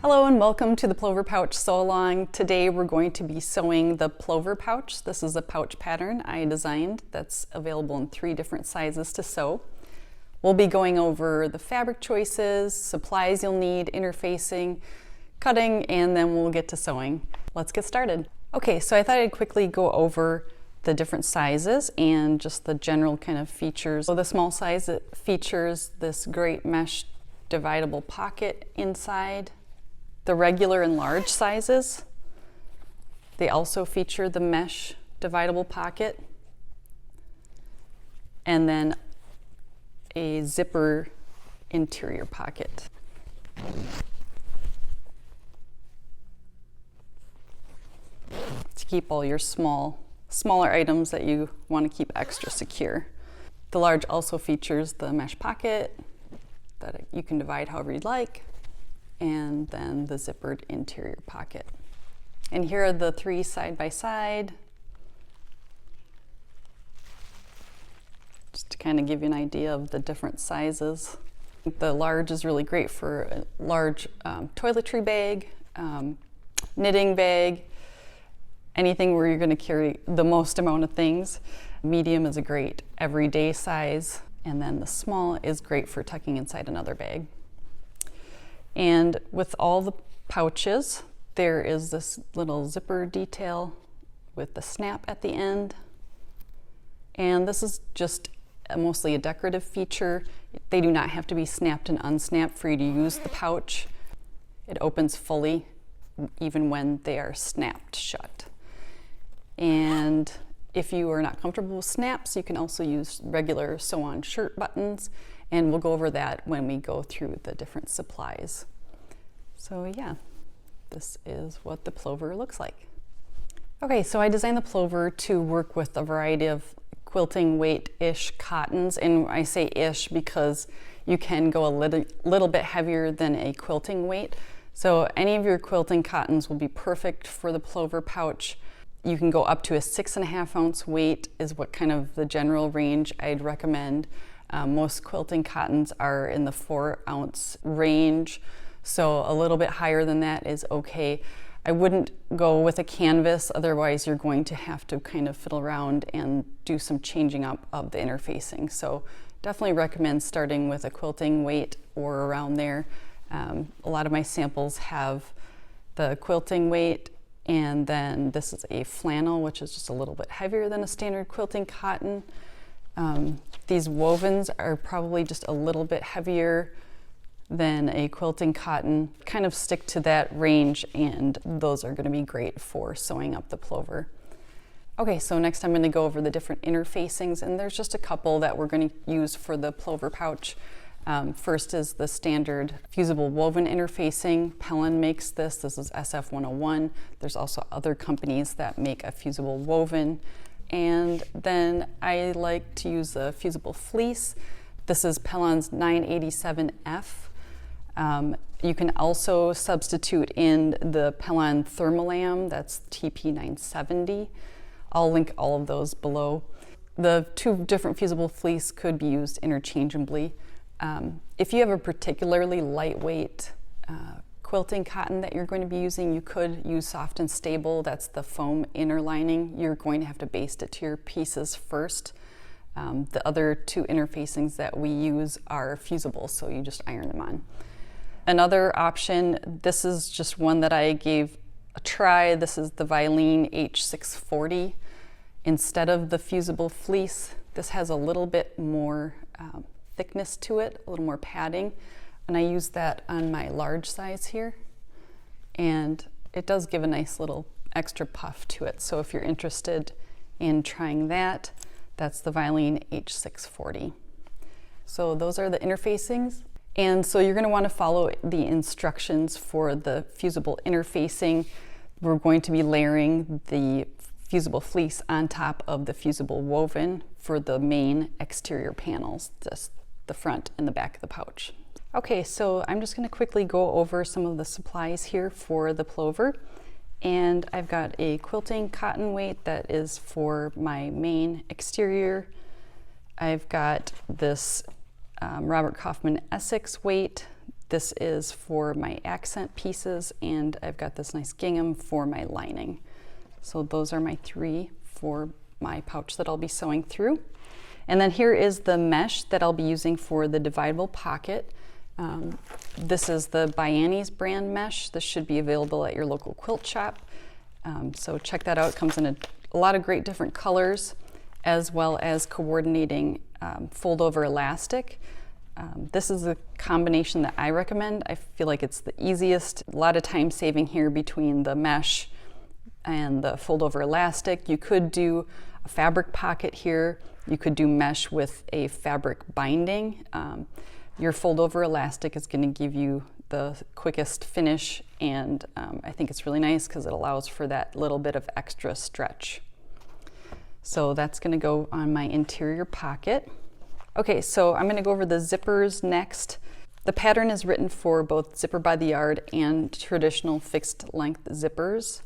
Hello and welcome to the Plover Pouch Sew Along. Today we're going to be sewing the Plover pouch. This is a pouch pattern I designed that's available in 3 different sizes to sew. We'll be going over the fabric choices, supplies you'll need, interfacing, cutting, and then we'll get to sewing. Let's get started. Okay, so I thought I'd quickly go over the different sizes and just the general kind of features. So the small size, it features this great mesh dividable pocket inside. The regular and large sizes, they also feature the mesh dividable pocket and then a zipper interior pocket. To keep all your smaller items that you want to keep extra secure. The large also features the mesh pocket that you can divide however you'd like, and then the zippered interior pocket. And here are the 3 side by side, just to kind of give you an idea of the different sizes. The large is really great for a large toiletry bag, knitting bag, anything where you're going to carry the most amount of things. Medium is a great everyday size, and then the small is great for tucking inside another bag. And with all the pouches, there is this little zipper detail with the snap at the end. And this is just mostly a decorative feature. They do not have to be snapped and unsnapped for you to use the pouch. It opens fully even when they are snapped shut. And if you are not comfortable with snaps, you can also use regular sew-on shirt buttons, and we'll go over that when we go through the different supplies. So yeah, this is what the Plover looks like. Okay, so I designed the Plover to work with a variety of quilting weight-ish cottons, and I say ish because you can go a little bit heavier than a quilting weight. So any of your quilting cottons will be perfect for the Plover pouch. You can go up to a 6.5 ounce weight is what kind of the general range I'd recommend. Most quilting cottons are in the 4 ounce range, so a little bit higher than that is okay. I wouldn't go with a canvas, otherwise you're going to have to kind of fiddle around and do some changing up of the interfacing. So definitely recommend starting with a quilting weight or around there. A lot of my samples have the quilting weight, and then this is a flannel, which is just a little bit heavier than a standard quilting cotton. These wovens are probably just a little bit heavier than a quilting cotton. Kind of stick to that range, and those are going to be great for sewing up the Plover. Okay, so next I'm going to go over the different interfacings, and there's just a couple that we're going to use for the Plover pouch. First is the standard fusible woven interfacing. Pellon makes this. This is SF101. There's also other companies that make a fusible woven. And then I like to use the Fusible Fleece. This is Pellon's 987F. You can also substitute in the Pellon Thermalam, that's TP970. I'll link all of those below. The 2 different Fusible Fleece could be used interchangeably. If you have a particularly lightweight quilting cotton that you're going to be using, you could use Soft and Stable. That's the foam inner lining. You're going to have to baste it to your pieces first. The other 2 interfacings that we use are fusible, so you just iron them on. Another option, this is just one that I gave a try. This is the Vlieselene H640. Instead of the Fusible Fleece, this has a little bit more thickness to it, a little more padding, and I use that on my large size here, and it does give a nice little extra puff to it. So if you're interested in trying that, that's the Vlieselene H640. So those are the interfacings, and so you're going to want to follow the instructions for the fusible interfacing. We're going to be layering the Fusible Fleece on top of the fusible woven for the main exterior panels, just the front and the back of the pouch. Okay, so I'm just going to quickly go over some of the supplies here for the Plover. And I've got a quilting cotton weight that is for my main exterior. I've got this Robert Kaufman Essex weight. This is for my accent pieces, and I've got this nice gingham for my lining. So those are my 3 for my pouch that I'll be sewing through. And then here is the mesh that I'll be using for the dividable pocket. This is the byAnnie's brand mesh. This should be available at your local quilt shop. So check that out. It comes in a lot of great different colors, as well as coordinating fold over elastic. This is a combination that I recommend. I feel like it's the easiest. A lot of time saving here between the mesh and the fold over elastic. You could do a fabric pocket here. You could do mesh with a fabric binding. Your fold over elastic is going to give you the quickest finish, and I think it's really nice because it allows for that little bit of extra stretch. So that's going to go on my interior pocket. Okay, so I'm going to go over the zippers next. The pattern is written for both zipper by the yard and traditional fixed length zippers.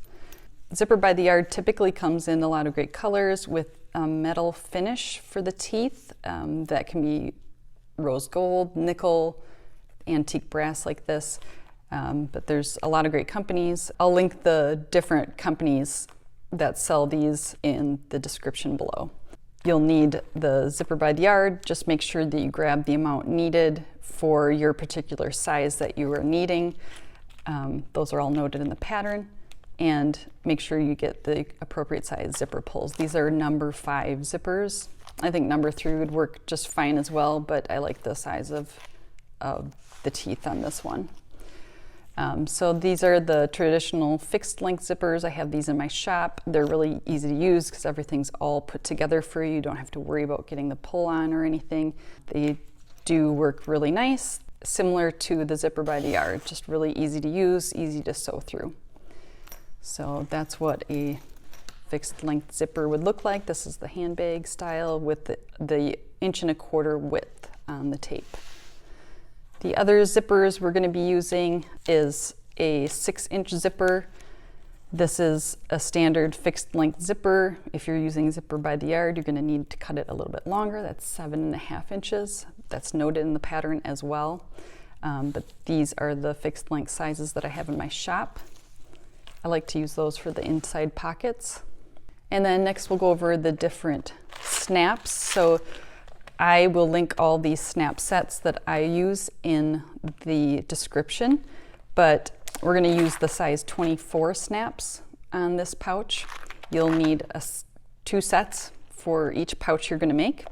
Zipper by the yard typically comes in a lot of great colors with a metal finish for the teeth. That can be rose gold, nickel, antique brass like this. But there's a lot of great companies. I'll link the different companies that sell these in the description below. You'll need the zipper by the yard. Just make sure that you grab the amount needed for your particular size that you are needing. Those are all noted in the pattern. And make sure you get the appropriate size zipper pulls. These are number 5 zippers. I think number 3 would work just fine as well, but I like the size of the teeth on this one. So these are the traditional fixed length zippers. I have these in my shop. They're really easy to use because everything's all put together for you. You don't have to worry about getting the pull on or anything. They do work really nice, similar to the zipper by the yard, just really easy to use, easy to sew through. So that's what a fixed length zipper would look like. This is the handbag style with the 1.25 inch width on the tape. The other zippers we're going to be using is a 6-inch zipper. This is a standard fixed length zipper. If you're using zipper by the yard, you're going to need to cut it a little bit longer. That's 7.5 inches. That's noted in the pattern as well. But these are the fixed length sizes that I have in my shop. I like to use those for the inside pockets. And then next we'll go over the different snaps. So I will link all these snap sets that I use in the description, but we're going to use the size 24 snaps on this pouch. You'll need 2 sets for each pouch you're going to make.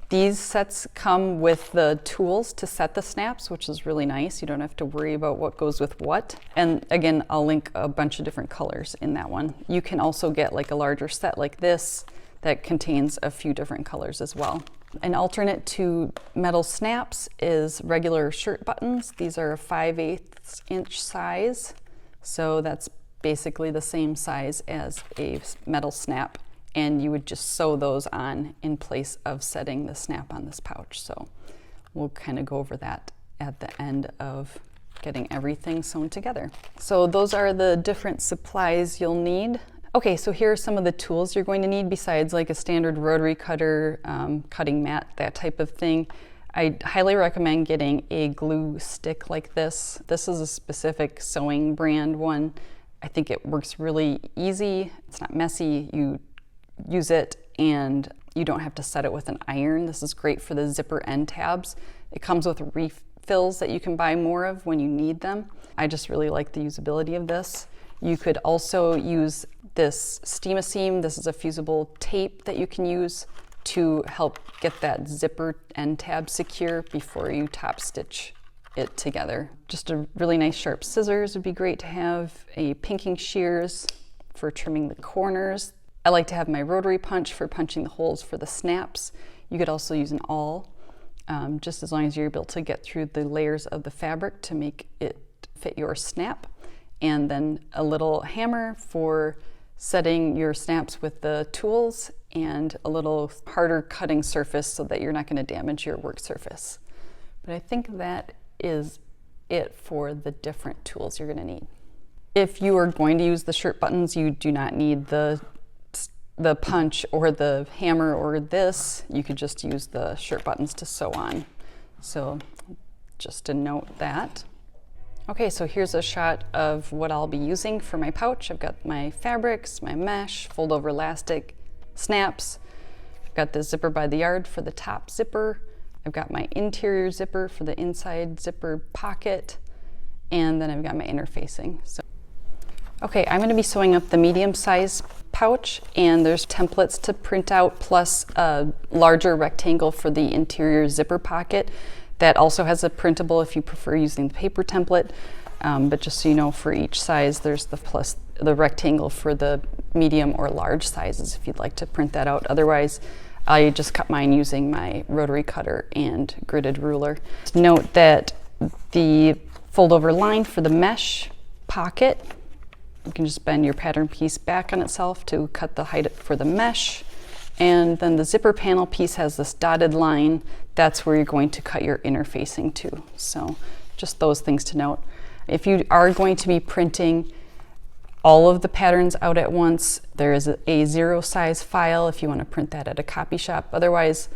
These sets come with the tools to set the snaps, which is really nice. You don't have to worry about what goes with what. And again, I'll link a bunch of different colors in that one. You can also get like a larger set like this that contains a few different colors as well. An alternate to metal snaps is regular shirt buttons. These are a 5/8 inch size. So that's basically the same size as a metal snap. And you would just sew those on in place of setting the snap on this pouch. So we'll kind of go over that at the end of getting everything sewn together. So those are the different supplies you'll need. Okay, so here are some of the tools you're going to need besides like a standard rotary cutter, cutting mat, that type of thing. I highly recommend getting a glue stick like this. This is a specific sewing brand one. I think it works really easy. It's not messy. You use it and you don't have to set it with an iron. This is great for the zipper end tabs. It comes with refills that you can buy more of when you need them. I just really like the usability of this. You could also use this Steam-A-Seam. This is a fusible tape that you can use to help get that zipper end tab secure before you top stitch it together. Just a really nice sharp scissors would be great to have. A pinking shears for trimming the corners. I like to have my rotary punch for punching the holes for the snaps. You could also use an awl, just as long as you're able to get through the layers of the fabric to make it fit your snap. And then a little hammer for setting your snaps with the tools, and a little harder cutting surface so that you're not going to damage your work surface. But I think that is it for the different tools you're going to need. If you are going to use the shirt buttons, you do not need the punch or the hammer or this. You could just use the shirt buttons to sew on. So just to note that. Okay, so here's a shot of what I'll be using for my pouch. I've got my fabrics, my mesh, fold over elastic, snaps. I've got the zipper by the yard for the top zipper. I've got my interior zipper for the inside zipper pocket. And then I've got my interfacing. So, okay, I'm gonna be sewing up the medium size pouch, and there's templates to print out plus a larger rectangle for the interior zipper pocket. That also has a printable if you prefer using the paper template, but just so you know, for each size there's the rectangle for the medium or large sizes if you'd like to print that out. Otherwise, I just cut mine using my rotary cutter and gridded ruler. Note that the fold over line for the mesh pocket, you can just bend your pattern piece back on itself to cut the height for the mesh. And then the zipper panel piece has this dotted line. That's where you're going to cut your interfacing to. So just those things to note. If you are going to be printing all of the patterns out at once, there is a 0 size file if you want to print that at a copy shop. Otherwise,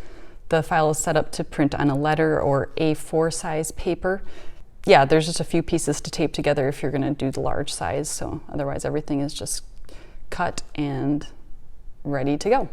the file is set up to print on a letter or A4 size paper. Yeah, there's just a few pieces to tape together if you're going to do the large size. So otherwise, everything is just cut and ready to go.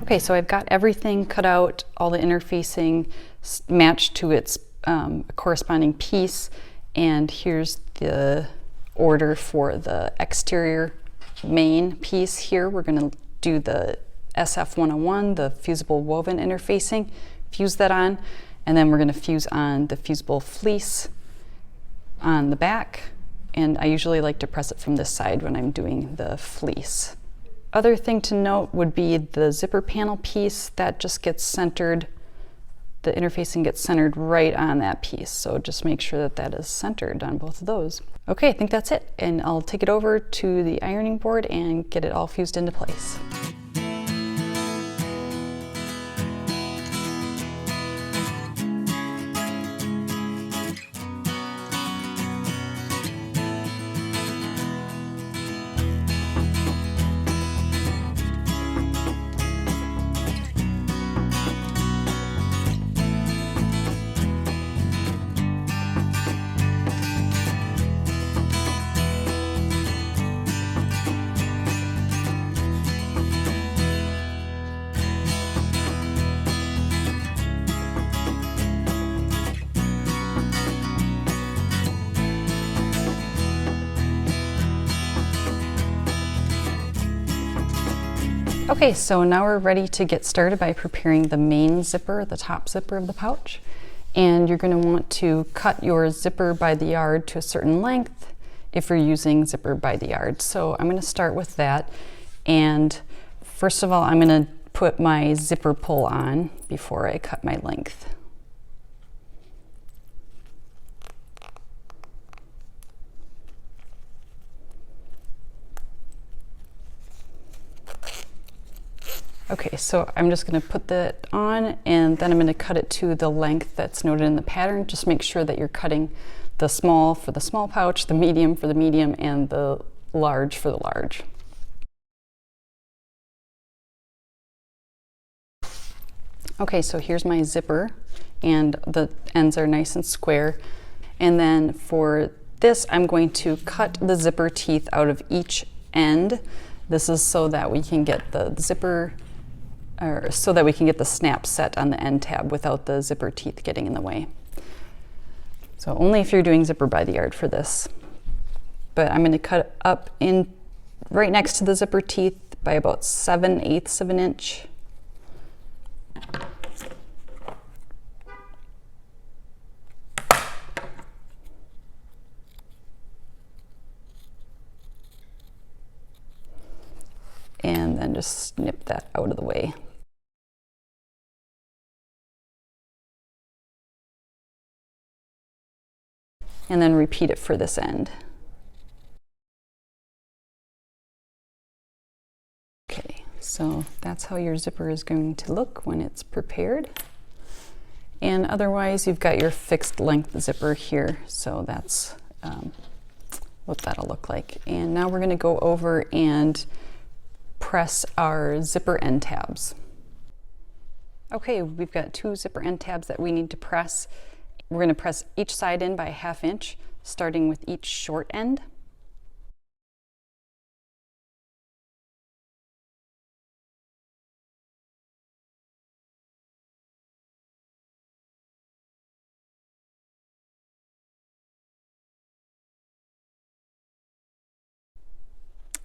Okay, so I've got everything cut out, all the interfacing matched to its corresponding piece, and here's the order for the exterior main piece here. We're going to do the SF101, the fusible woven interfacing, fuse that on, and then we're going to fuse on the fusible fleece on the back, and I usually like to press it from this side when I'm doing the fleece. Other thing to note would be the zipper panel piece that just gets centered, the interfacing gets centered right on that piece. So just make sure that that is centered on both of those. Okay, I think that's it. And I'll take it over to the ironing board and get it all fused into place. Okay, so now we're ready to get started by preparing the main zipper, the top zipper of the pouch. And you're going to want to cut your zipper by the yard to a certain length if you're using zipper by the yard. So I'm going to start with that. And first of all, I'm going to put my zipper pull on before I cut my length. Okay, so I'm just going to put that on and then I'm going to cut it to the length that's noted in the pattern. Just make sure that you're cutting the small for the small pouch, the medium for the medium, and the large for the large. Okay, so here's my zipper and the ends are nice and square. And then for this, I'm going to cut the zipper teeth out of each end. This is so that we can get the zipper, or so that we can get the snap set on the end tab without the zipper teeth getting in the way. So only if you're doing zipper by the yard for this. But I'm going to cut up in right next to the zipper teeth by about 7/8 of an inch. And then just snip that out of the way. And then repeat it for this end. Okay, so that's how your zipper is going to look when it's prepared. And otherwise, you've got your fixed length zipper here, so that's what that'll look like. And now we're going to go over and press our zipper end tabs. Okay, we've got 2 zipper end tabs that we need to press. We're going to press each side in by 1/2 inch, starting with each short end.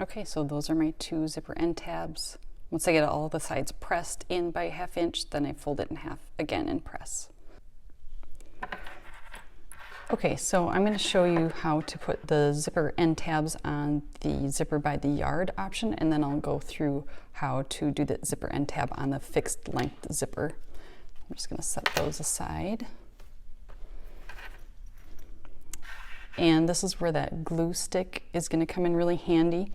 Okay, so those are my 2 zipper end tabs. Once I get all the sides pressed in by 1/2 inch, then I fold it in half again and press. Okay, so I'm going to show you how to put the zipper end tabs on the zipper by the yard option, and then I'll go through how to do the zipper end tab on the fixed length zipper. I'm just going to set those aside. And this is where that glue stick is going to come in really handy.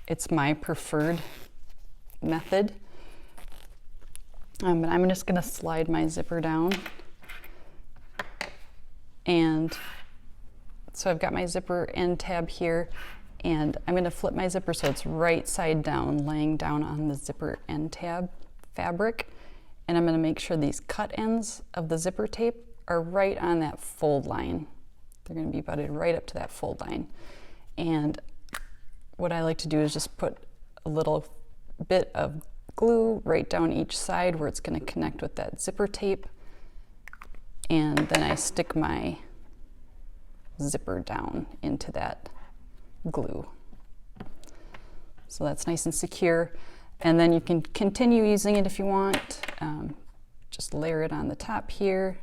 It's my preferred method. But I'm just going to slide my zipper down. And so I've got my zipper end tab here, and I'm going to flip my zipper so it's right side down, laying down on the zipper end tab fabric. And I'm going to make sure these cut ends of the zipper tape are right on that fold line. They're going to be butted right up to that fold line. And what I like to do is just put a little bit of glue right down each side where it's going to connect with that zipper tape. And then I stick my zipper down into that glue. So that's nice and secure. And then you can continue using it if you want. Just layer it on the top here.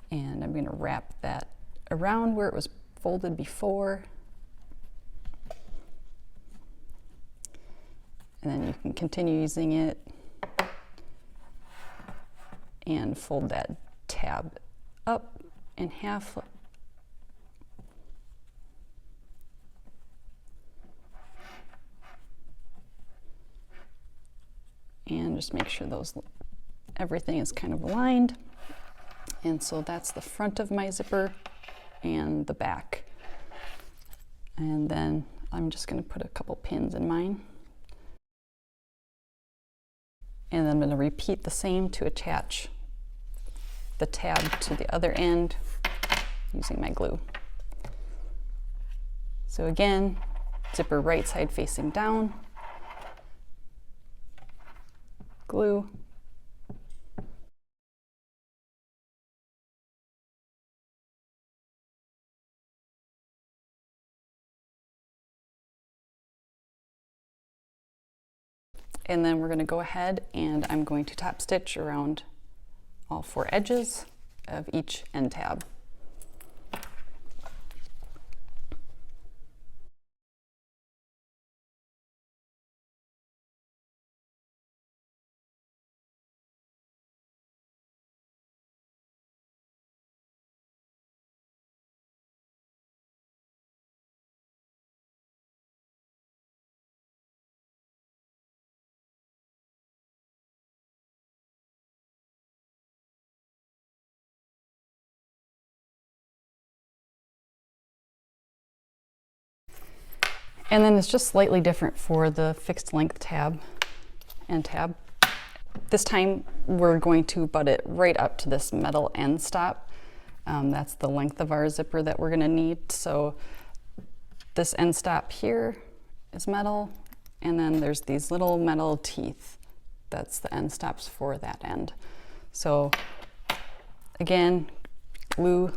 And I'm going to wrap that around where it was folded before. And then you can continue using it and fold that tab up in half. And just make sure everything is kind of aligned. And so that's the front of my zipper and the back. And then I'm just going to put a couple pins in mine. And then I'm going to repeat the same to attach the tab to the other end using my glue. So again, zipper right side facing down, glue, And then we're going to go ahead and I'm going to top stitch around all 4 edges of each end tab. And then it's just slightly different for the fixed length tab and tab. This time we're going to butt it right up to this metal end stop. That's the length of our zipper that we're going to need. So this end stop here is metal, and then there's these little metal teeth. That's the end stops for that end. So again, glue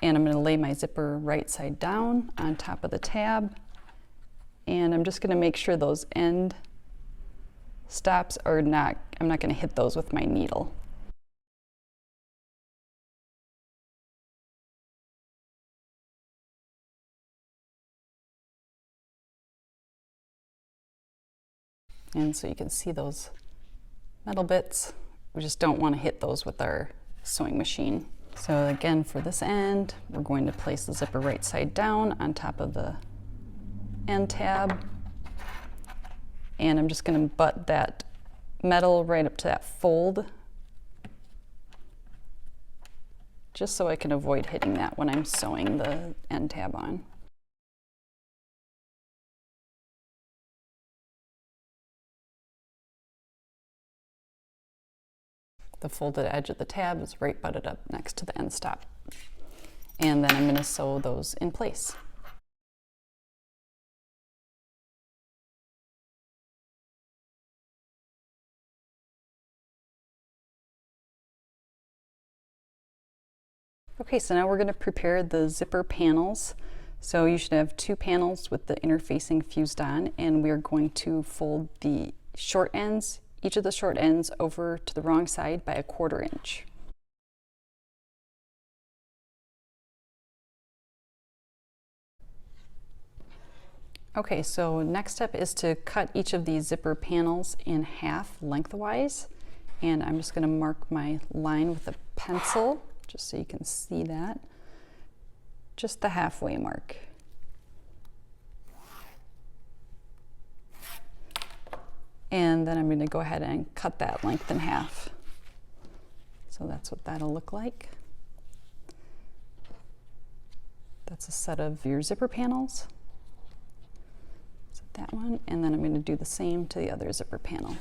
and I'm going to lay my zipper right side down on top of the tab, and I'm just going to make sure those end stops are not, I'm not going to hit those with my needle. And so you can see those metal bits. We just don't want to hit those with our sewing machine. So again, for this end, we're going to place the zipper right side down on top of the end tab. And I'm just going to butt that metal right up to that fold, just so I can avoid hitting that when I'm sewing the end tab on. The folded edge of the tab is right butted up next to the end stop. And then I'm going to sew those in place. Okay, so now we're going to prepare the zipper panels. So you should have 2 panels with the interfacing fused on, and we are going to fold the short ends, each of the short ends, over to the wrong side by 1/4 inch. Okay, so next step is to cut each of these zipper panels in half lengthwise, and I'm just going to mark my line with a pencil just so you can see that, just the halfway mark. And then I'm going to go ahead and cut that length in half. So that's what that'll look like. That's a set of your zipper panels. So that one, and then I'm going to do the same to the other zipper panel.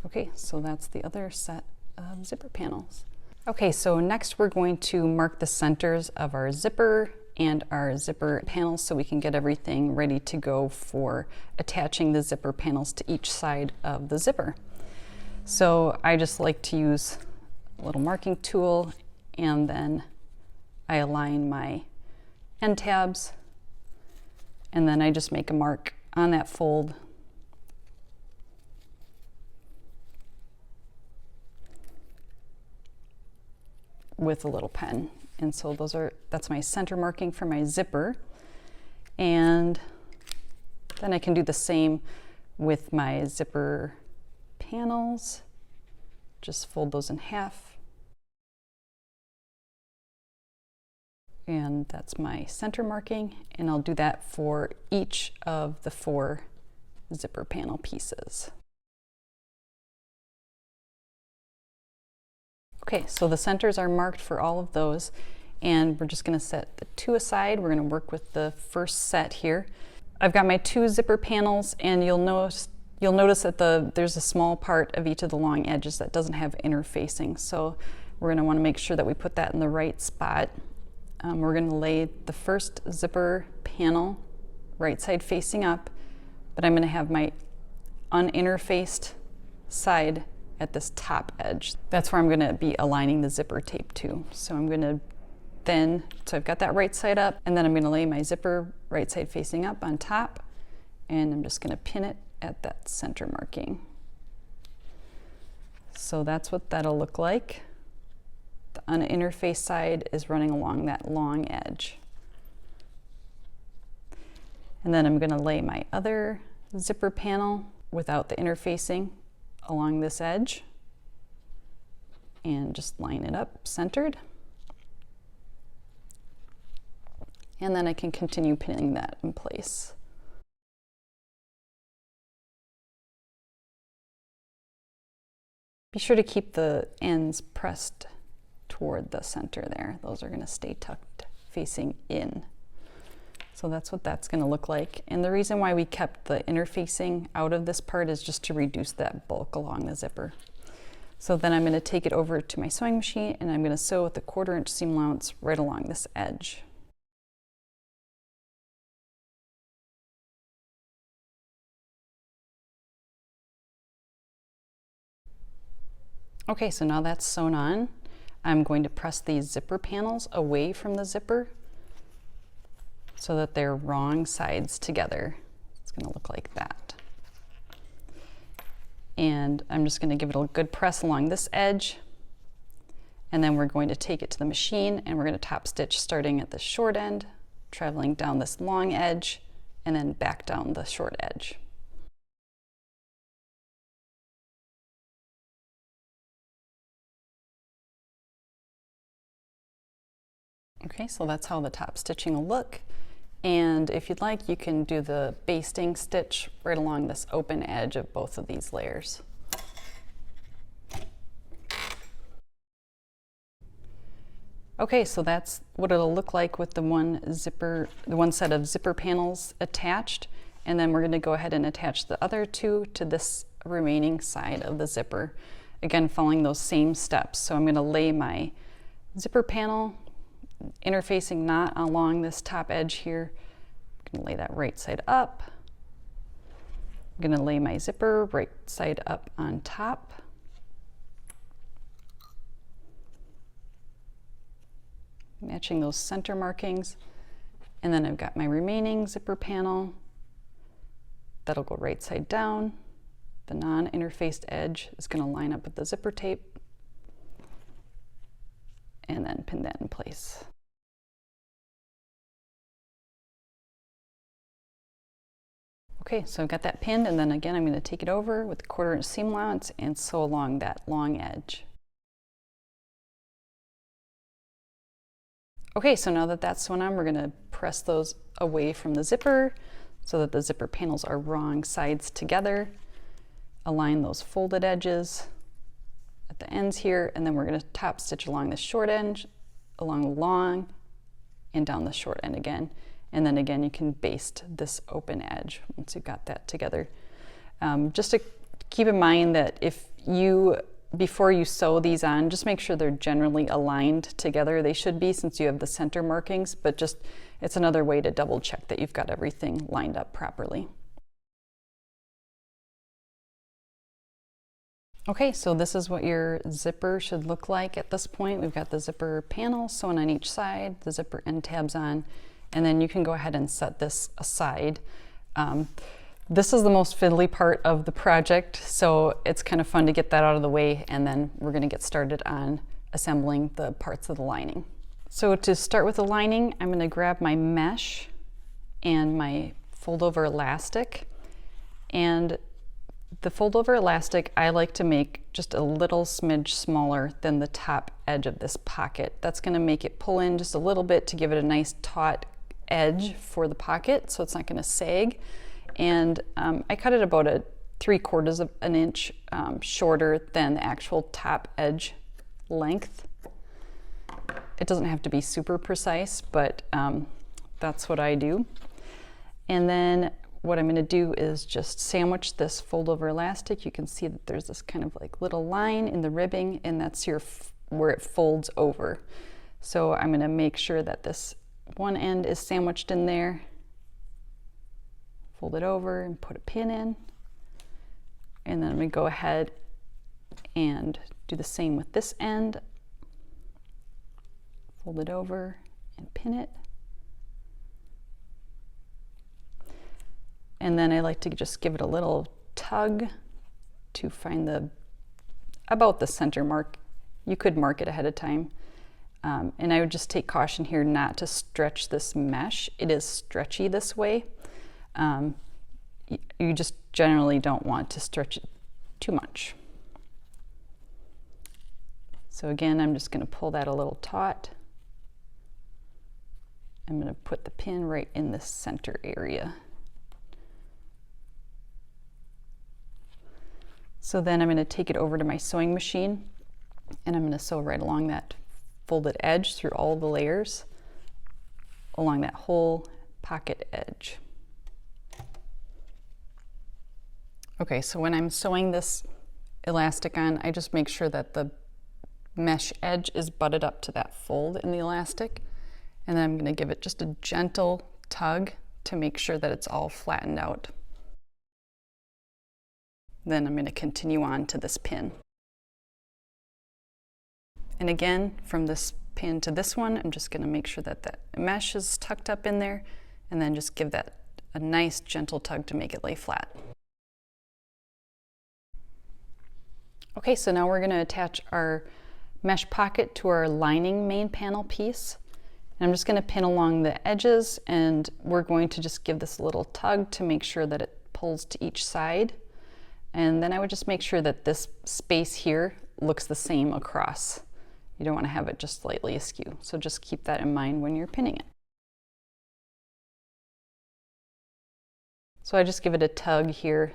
Okay, so that's the other set of zipper panels. Okay, so next we're going to mark the centers of our zipper and our zipper panels so we can get everything ready to go for attaching the zipper panels to each side of the zipper. So I just like to use a little marking tool, and then I align my end tabs, and then I just make a mark on that fold with a little pen. And so that's my center marking for my zipper. And then I can do the same with my zipper panels. Just fold those in half. And that's my center marking. And I'll do that for each of the 4 zipper panel pieces. Okay, so the centers are marked for all of those, and we're just going to set the 2 aside. We're going to work with the first set here. I've got my 2 zipper panels, and you'll notice that there's a small part of each of the long edges that doesn't have interfacing. So we're going to want to make sure that we put that in the right spot. We're going to lay the first zipper panel right side facing up, but I'm going to have my uninterfaced side at this top edge. That's where I'm gonna be aligning the zipper tape to. So I'm gonna so I've got that right side up, and then I'm gonna lay my zipper right side facing up on top, and I'm just gonna pin it at that center marking. So that's what that'll look like. The uninterfaced side is running along that long edge. And then I'm gonna lay my other zipper panel without the interfacing along this edge and just line it up centered. And then I can continue pinning that in place. Be sure to keep the ends pressed toward the center there. Those are going to stay tucked facing in. So that's what that's going to look like. And the reason why we kept the interfacing out of this part is just to reduce that bulk along the zipper. So then I'm going to take it over to my sewing machine, and I'm going to sew with the 1/4 inch seam allowance right along this edge. Okay, so now that's sewn on. I'm going to press these zipper panels away from the zipper so that they're wrong sides together. It's going to look like that. And I'm just going to give it a good press along this edge, and then we're going to take it to the machine, and we're going to top stitch starting at the short end, traveling down this long edge, and then back down the short edge. Okay, so that's how the top stitching will look. And if you'd like, you can do the basting stitch right along this open edge of both of these layers. Okay, so that's what it'll look like with the one set of zipper panels attached. And then we're going to go ahead and attach the other two to this remaining side of the zipper. Again, following those same steps. So I'm going to lay my zipper panel interfacing knot along this top edge here. I'm going to lay that right side up. I'm going to lay my zipper right side up on top. Matching those center markings. And then I've got my remaining zipper panel. That'll go right side down. The non-interfaced edge is going to line up with the zipper tape, and then pin that in place. Okay, so I've got that pinned, and then again I'm going to take it over with the 1/4 inch seam allowance and sew along that long edge. Okay, so now that that's sewn on, we're going to press those away from the zipper so that the zipper panels are wrong sides together. Align those folded edges at the ends here, and then we're going to top stitch along the short end, along the long, and down the short end again. And then again, you can baste this open edge once you've got that together. Just to keep in mind that before you sew these on, just make sure they're generally aligned together. They should be, since you have the center markings, but it's another way to double check that you've got everything lined up properly. Okay, so this is what your zipper should look like at this point. We've got the zipper panel sewn on each side, the zipper end tabs on, and then you can go ahead and set this aside. This is the most fiddly part of the project, so it's kind of fun to get that out of the way, and then we're going to get started on assembling the parts of the lining. So to start with the lining, I'm going to grab my mesh and my fold over elastic, and the fold over elastic I like to make just a little smidge smaller than the top edge of this pocket. That's going to make it pull in just a little bit to give it a nice taut edge for the pocket, so it's not going to sag. And I cut it about 3/4 of an inch shorter than the actual top edge length. It doesn't have to be super precise, but that's what I do. And then what I'm going to do is just sandwich this fold over elastic. You can see that there's this kind of like little line in the ribbing, and that's where it folds over. So I'm going to make sure that this one end is sandwiched in there. Fold it over and put a pin in. And then I'm going to go ahead and do the same with this end. Fold it over and pin it. And then I like to just give it a little tug to find about the center mark. You could mark it ahead of time. And I would just take caution here not to stretch this mesh. It is stretchy this way. You just generally don't want to stretch it too much. So again, I'm just going to pull that a little taut. I'm going to put the pin right in the center area. So then I'm going to take it over to my sewing machine and I'm going to sew right along that folded edge through all the layers along that whole pocket edge. Okay, so when I'm sewing this elastic on, I just make sure that the mesh edge is butted up to that fold in the elastic, and then I'm going to give it just a gentle tug to make sure that it's all flattened out. Then I'm going to continue on to this pin. And again, from this pin to this one, I'm just going to make sure that that mesh is tucked up in there, and then just give that a nice gentle tug to make it lay flat. Okay, so now we're going to attach our mesh pocket to our lining main panel piece. And I'm just going to pin along the edges, and we're going to just give this a little tug to make sure that it pulls to each side. And then I would just make sure that this space here looks the same across. You don't want to have it just slightly askew. So just keep that in mind when you're pinning it. So I just give it a tug here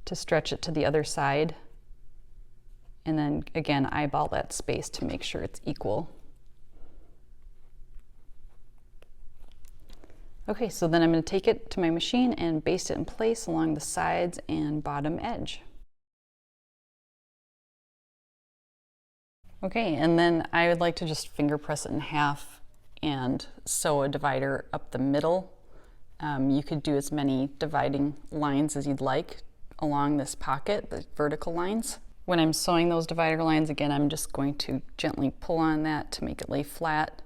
to stretch it to the other side. And then again, eyeball that space to make sure it's equal. Okay, so then I'm going to take it to my machine and baste it in place along the sides and bottom edge. Okay, and then I would like to just finger press it in half and sew a divider up the middle. You could do as many dividing lines as you'd like along this pocket, the vertical lines. When I'm sewing those divider lines, again, I'm just going to gently pull on that to make it lay flat.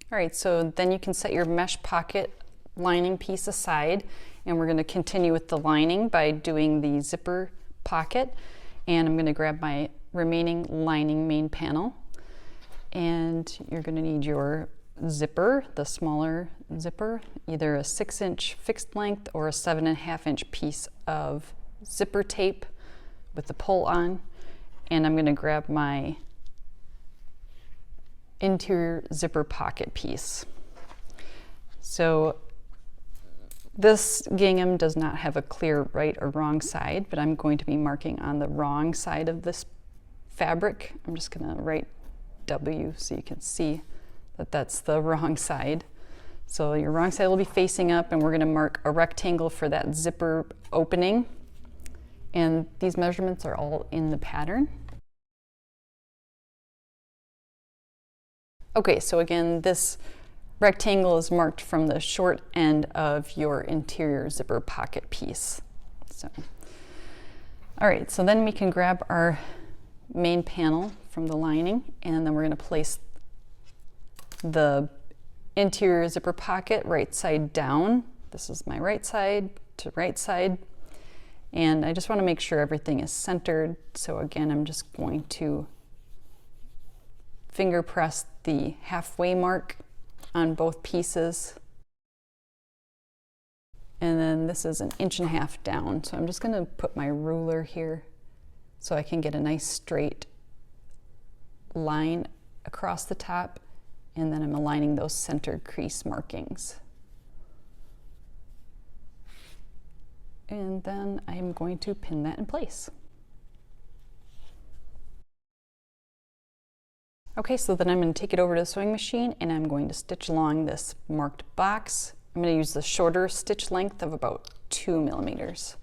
All right, so then you can set your mesh pocket lining piece aside, and we're going to continue with the lining by doing the zipper pocket. And I'm going to grab my remaining lining main panel, and you're going to need your zipper, the smaller zipper, either a 6-inch fixed length or a 7.5-inch piece of zipper tape with the pull on. And I'm going to grab my interior zipper pocket piece. So this gingham does not have a clear right or wrong side, but I'm going to be marking on the wrong side of this fabric. I'm just going to write W so you can see that that's the wrong side. So your wrong side will be facing up, and we're going to mark a rectangle for that zipper opening. And these measurements are all in the pattern. Okay, so again, this rectangle is marked from the short end of your interior zipper pocket piece. So, all right, so then we can grab our main panel from the lining, and then we're going to place the interior zipper pocket right side down. This is my right side to right side. And I just want to make sure everything is centered. So again, I'm just going to finger press the halfway mark on both pieces. And then this is 1.5 inches down. So I'm just going to put my ruler here so I can get a nice straight line across the top. And then I'm aligning those center crease markings. And then I'm going to pin that in place. Okay, so then I'm going to take it over to the sewing machine, and I'm going to stitch along this marked box. I'm going to use the shorter stitch length of about 2 millimeters.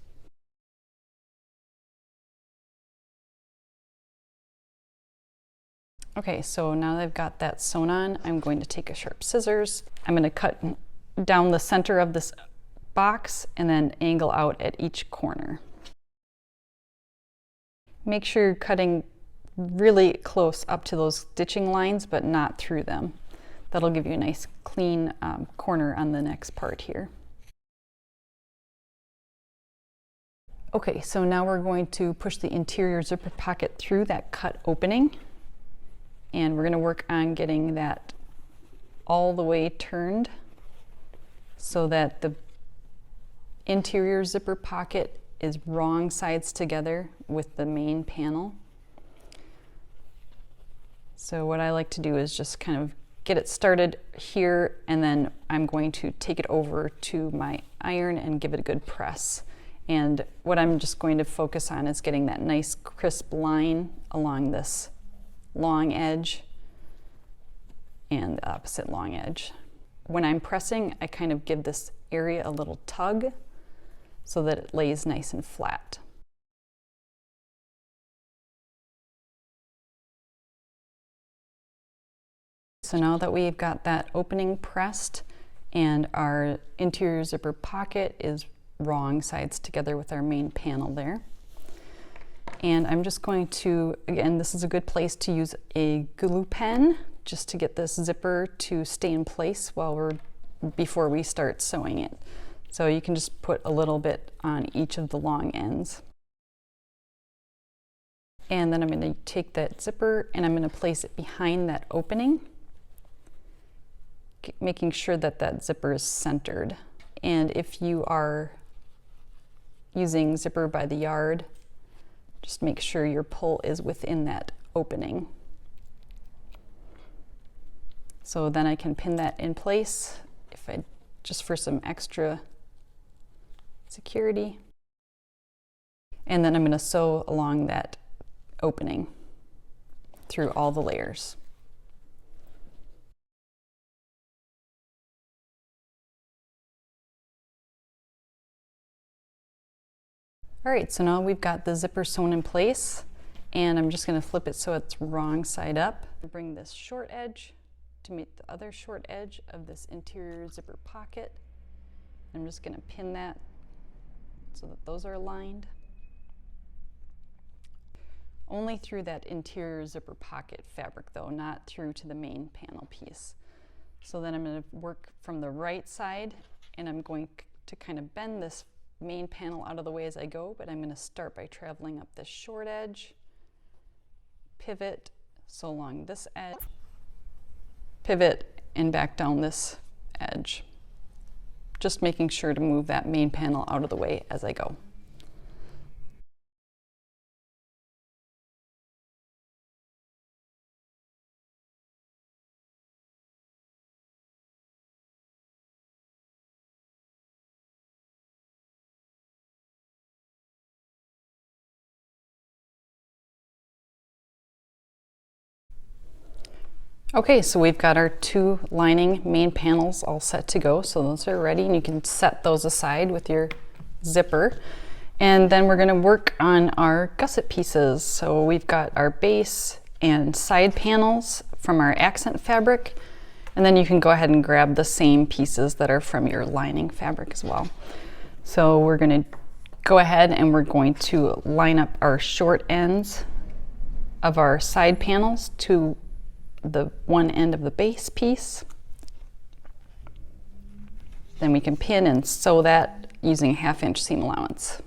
Okay, so now that I've got that sewn on, I'm going to take a sharp scissors. I'm going to cut down the center of this box and then angle out at each corner. Make sure you're cutting really close up to those stitching lines, but not through them. That'll give you a nice clean corner on the next part here. Okay, so now we're going to push the interior zipper pocket through that cut opening, and we're going to work on getting that all the way turned so that the interior zipper pocket is wrong sides together with the main panel. So what I like to do is just kind of get it started here, and then I'm going to take it over to my iron and give it a good press. And what I'm just going to focus on is getting that nice crisp line along this long edge and the opposite long edge. When I'm pressing, I kind of give this area a little tug so that it lays nice and flat. So now that we've got that opening pressed and our interior zipper pocket is wrong sides together with our main panel there. And I'm just going to, again, this is a good place to use a glue pen just to get this zipper to stay in place before we start sewing it. So you can just put a little bit on each of the long ends. And then I'm going to take that zipper and I'm going to place it behind that opening, making sure that that zipper is centered. And if you are using zipper by the yard, just make sure your pull is within that opening. So then I can pin that in place just for some extra security. And then I'm going to sew along that opening through all the layers. All right, so now we've got the zipper sewn in place, and I'm just going to flip it so it's wrong side up. Bring this short edge to meet the other short edge of this interior zipper pocket. I'm just going to pin that so that those are aligned. Only through that interior zipper pocket fabric though, not through to the main panel piece. So then I'm going to work from the right side, and I'm going to kind of bend this main panel out of the way as I go, but I'm going to start by traveling up this short edge, pivot, so along this edge, pivot, and back down this edge. Just making sure to move that main panel out of the way as I go. Okay, so we've got our two lining main panels all set to go. So those are ready, and you can set those aside with your zipper. And then we're going to work on our gusset pieces. So we've got our base and side panels from our accent fabric. And then you can go ahead and grab the same pieces that are from your lining fabric as well. So we're going to go ahead and we're going to line up our short ends of our side panels to the one end of the base piece. Then we can pin and sew that using a 1/2 inch seam allowance.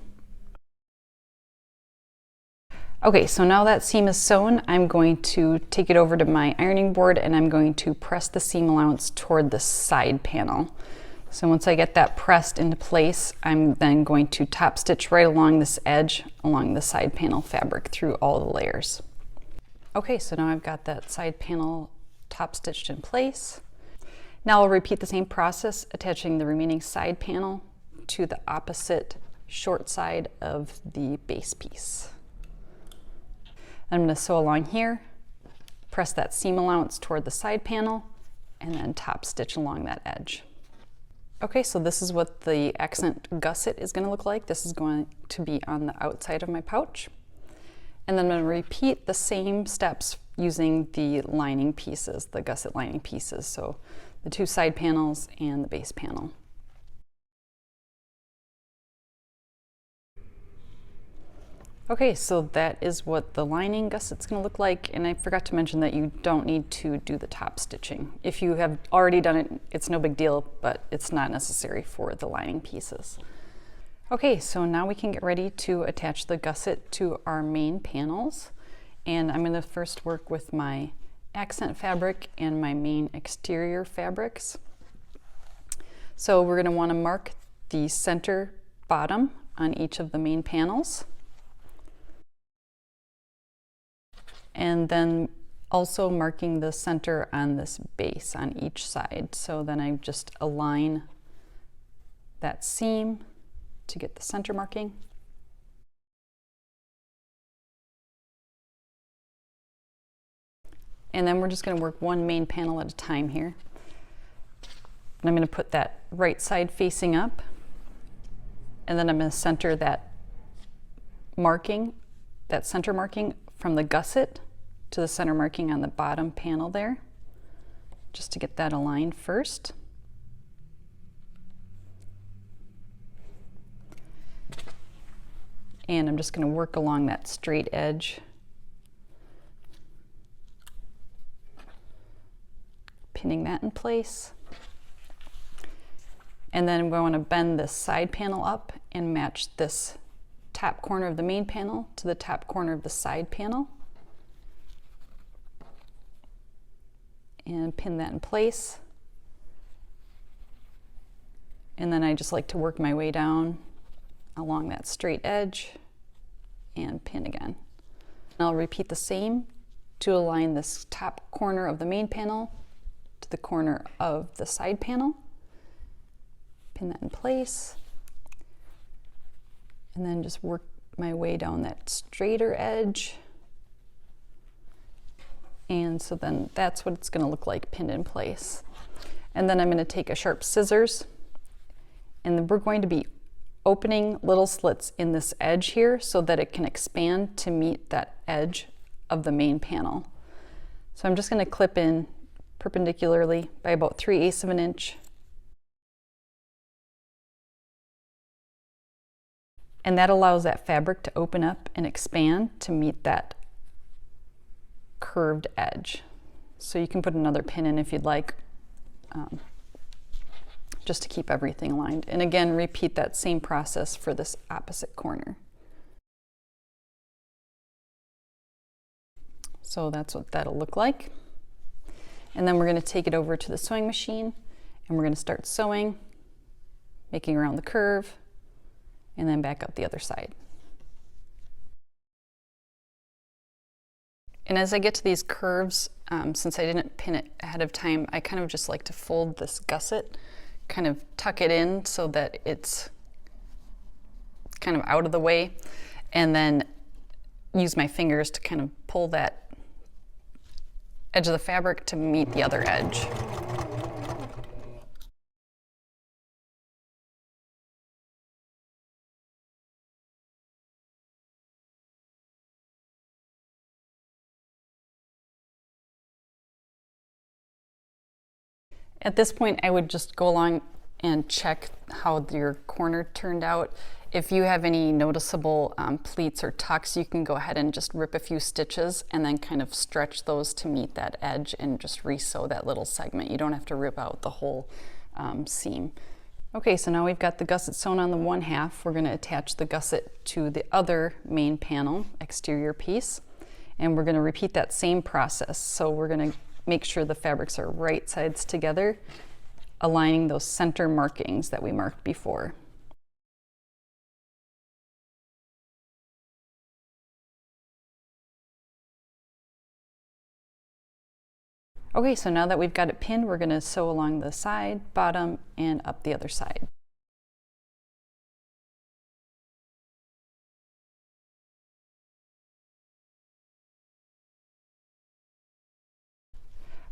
Okay, so now that seam is sewn, I'm going to take it over to my ironing board and I'm going to press the seam allowance toward the side panel. So once I get that pressed into place, I'm then going to top stitch right along this edge along the side panel fabric through all the layers. Okay, so now I've got that side panel top stitched in place. Now I'll repeat the same process, attaching the remaining side panel to the opposite short side of the base piece. I'm going to sew along here, press that seam allowance toward the side panel, and then top stitch along that edge. Okay, so this is what the accent gusset is going to look like. This is going to be on the outside of my pouch. And then I'm going to repeat the same steps using the lining pieces, the gusset lining pieces. So the two side panels and the base panel. Okay, so that is what the lining gusset's going to look like, and I forgot to mention that you don't need to do the top stitching. If you have already done it, it's no big deal, but it's not necessary for the lining pieces. Okay, so now we can get ready to attach the gusset to our main panels, and I'm going to first work with my accent fabric and my main exterior fabrics. So we're going to want to mark the center bottom on each of the main panels. And then also marking the center on this base on each side. So then I just align that seam to get the center marking. And then we're just going to work one main panel at a time here. And I'm going to put that right side facing up. And then I'm going to center that marking, that center marking from the gusset to the center marking on the bottom panel there, just to get that aligned first. And I'm just going to work along that straight edge, pinning that in place. And then I'm going to bend this side panel up and match this top corner of the main panel to the top corner of the side panel. And pin that in place. And then I just like to work my way down along that straight edge and pin again. And I'll repeat the same to align this top corner of the main panel to the corner of the side panel. Pin that in place. And then just work my way down that straighter edge. And so then that's what it's going to look like pinned in place. And then I'm going to take a sharp scissors, and then we're going to be opening little slits in this edge here so that it can expand to meet that edge of the main panel. So I'm just going to clip in perpendicularly by about 3/8 of an inch. And that allows that fabric to open up and expand to meet that curved edge. So you can put another pin in if you'd like, just to keep everything aligned. And again, repeat that same process for this opposite corner. So that's what that'll look like. And then we're going to take it over to the sewing machine, and we're going to start sewing, making around the curve, and then back up the other side. And as I get to these curves, since I didn't pin it ahead of time, I kind of just like to fold this gusset, kind of tuck it in so that it's kind of out of the way, and then use my fingers to kind of pull that edge of the fabric to meet the other edge. At this point, I would just go along and check how your corner turned out. If you have any noticeable pleats or tucks, you can go ahead and just rip a few stitches and then kind of stretch those to meet that edge and just re-sew that little segment. You don't have to rip out the whole seam. Okay, so now we've got the gusset sewn on the one half. We're going to attach the gusset to the other main panel, exterior piece, and we're going to repeat that same process. So we're going to make sure the fabrics are right sides together, aligning those center markings that we marked before. Okay, so now that we've got it pinned, we're going to sew along the side, bottom, and up the other side.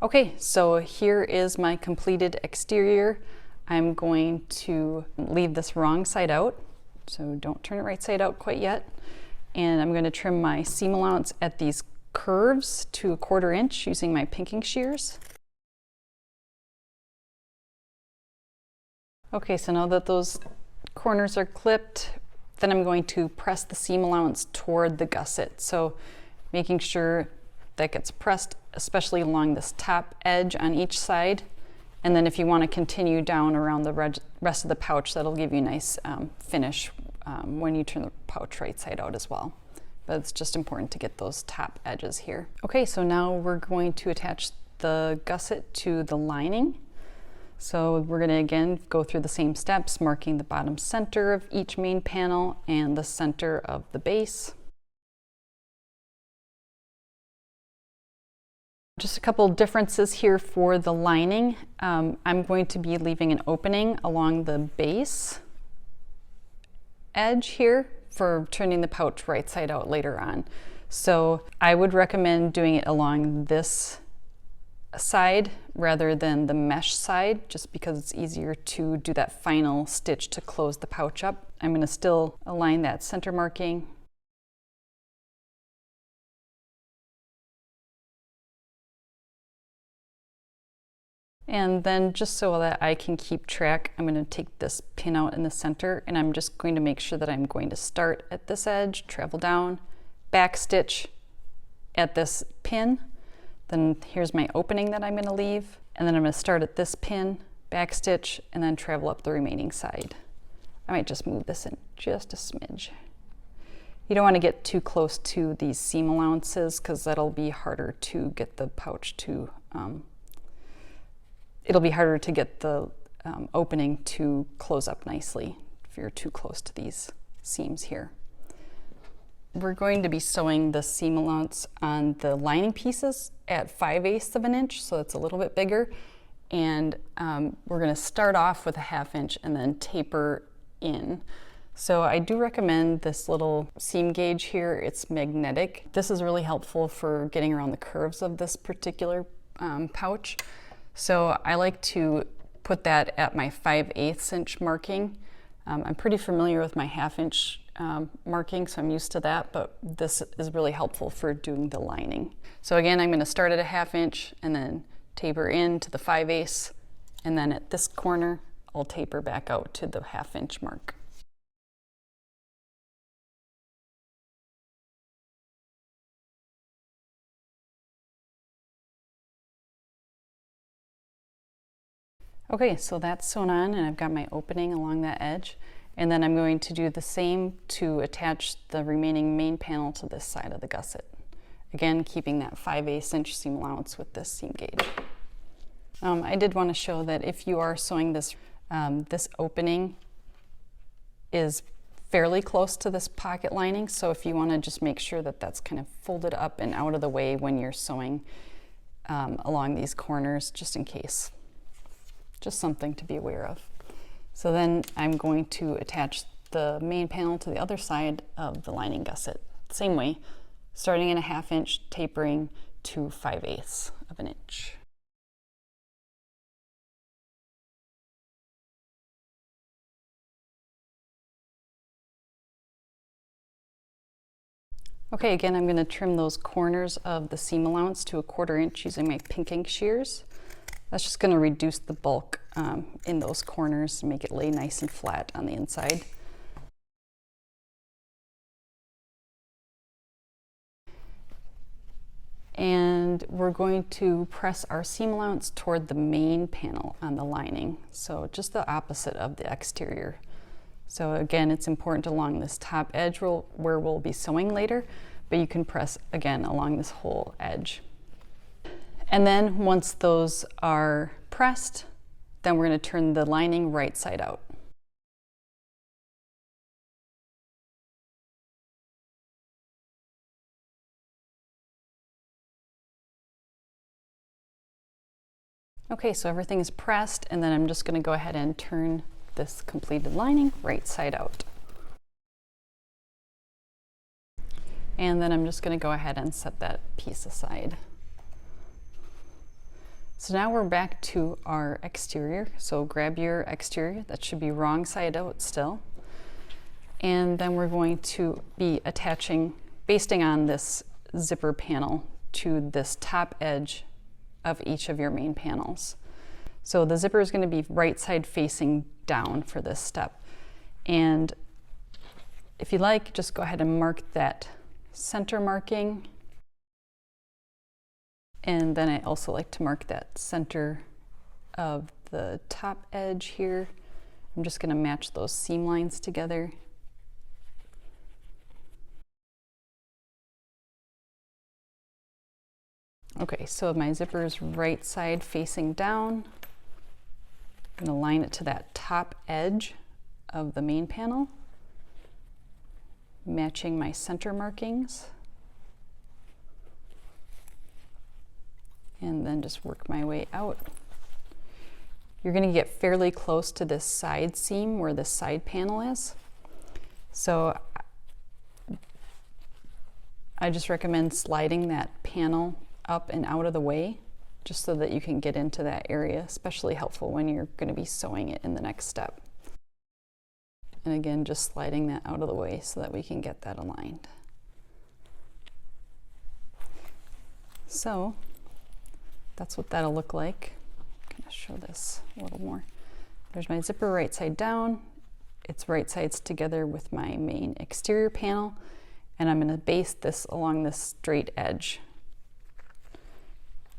Okay, so here is my completed exterior. I'm going to leave this wrong side out, so don't turn it right side out quite yet. And I'm going to trim my seam allowance at these curves to 1/4 inch using my pinking shears. Okay, so now that those corners are clipped, Then I'm going to press the seam allowance toward the gusset. So making sure that gets pressed, especially along this top edge on each side. And then if you want to continue down around the rest of the pouch, that'll give you a nice finish when you turn the pouch right side out as well. But it's just important to get those top edges here. Okay, so now we're going to attach the gusset to the lining. So we're going to again go through the same steps, marking the bottom center of each main panel and the center of the base. Just a couple differences here for the lining. I'm going to be leaving an opening along the base edge here for turning the pouch right side out later on. So I would recommend doing it along this side rather than the mesh side, just because it's easier to do that final stitch to close the pouch up. I'm going to still align that center marking. And then just so that I can keep track, I'm going to take this pin out in the center, and I'm just going to make sure that I'm going to start at this edge, travel down, back stitch at this pin. Then here's my opening that I'm going to leave, and then I'm going to start at this pin, back stitch, and then travel up the remaining side. I might just move this in just a smidge. You don't want to get too close to these seam allowances because that'll be harder to get the pouch to, it'll be harder to get the opening to close up nicely if you're too close to these seams here. We're going to be sewing the seam allowance on the lining pieces at 5/8 of an inch, so it's a little bit bigger. And we're going to start off with a 1/2 inch and then taper in. So I do recommend this little seam gauge here. It's magnetic. This is really helpful for getting around the curves of this particular pouch. So I like to put that at my 5/8 inch marking. I'm pretty familiar with my 1/2 inch marking, so I'm used to that, but this is really helpful for doing the lining. So again, I'm going to start at a 1/2 inch and then taper in to the 5/8, and then at this corner, I'll taper back out to the 1/2 inch mark. Okay, so that's sewn on, and I've got my opening along that edge. And then I'm going to do the same to attach the remaining main panel to this side of the gusset. Again, keeping that 5/8 inch seam allowance with this seam gauge. I did want to show that if you are sewing this, this opening is fairly close to this pocket lining. So if you want to just make sure that that's kind of folded up and out of the way when you're sewing along these corners, just in case. Just something to be aware of. So then I'm going to attach the main panel to the other side of the lining gusset. Same way, starting in a 1/2 inch, tapering to 5/8 of an inch. Okay, again, I'm going to trim those corners of the seam allowance to a 1/4 inch using my pinking shears. That's just going to reduce the bulk in those corners and make it lay nice and flat on the inside. And we're going to press our seam allowance toward the main panel on the lining. So just the opposite of the exterior. So again, it's important along this top edge where we'll be sewing later, but you can press again along this whole edge. And then once those are pressed, then we're going to turn the lining right side out. Okay, so everything is pressed, and then I'm just going to go ahead and turn this completed lining right side out. And then I'm just going to go ahead and set that piece aside. So now we're back to our exterior. So grab your exterior, that should be wrong side out still. And then we're going to be attaching, basting on this zipper panel to this top edge of each of your main panels. So the zipper is going to be right side facing down for this step. And If you like, just go ahead and mark that center marking. And then I also like to mark that center of the top edge here. I'm just going to match those seam lines together. Okay, so my zipper is right side facing down. I'm going to line it to that top edge of the main panel, matching my center markings. And then just work my way out. You're going to get fairly close to this side seam where the side panel is. So I just recommend sliding that panel up and out of the way just so that you can get into that area, especially helpful when you're going to be sewing it in the next step. And again, just sliding that out of the way so that we can get that aligned. So that's what that'll look like. I'm going to show this a little more. There's my zipper right side down. It's right sides together with my main exterior panel, and I'm going to baste this along this straight edge.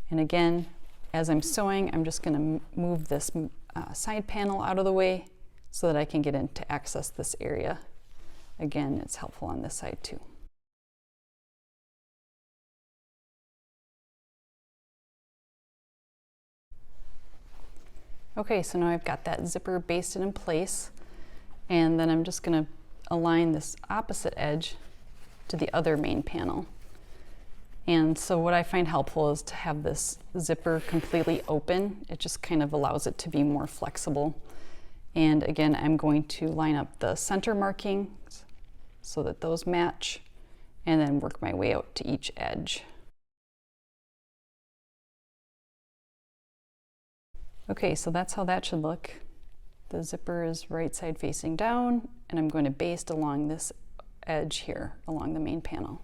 And again, as I'm sewing, I'm just going to move this side panel out of the way so that I can get in to access this area. Again, it's helpful on this side too. Okay, so now I've got that zipper basted in place, and then I'm just going to align this opposite edge to the other main panel. And so what I find helpful is to have this zipper completely open. It just kind of allows it to be more flexible. And again, I'm going to line up the center markings so that those match, and then work my way out to each edge. Okay, so that's how that should look. The zipper is right side facing down, and I'm going to baste along this edge here, along the main panel.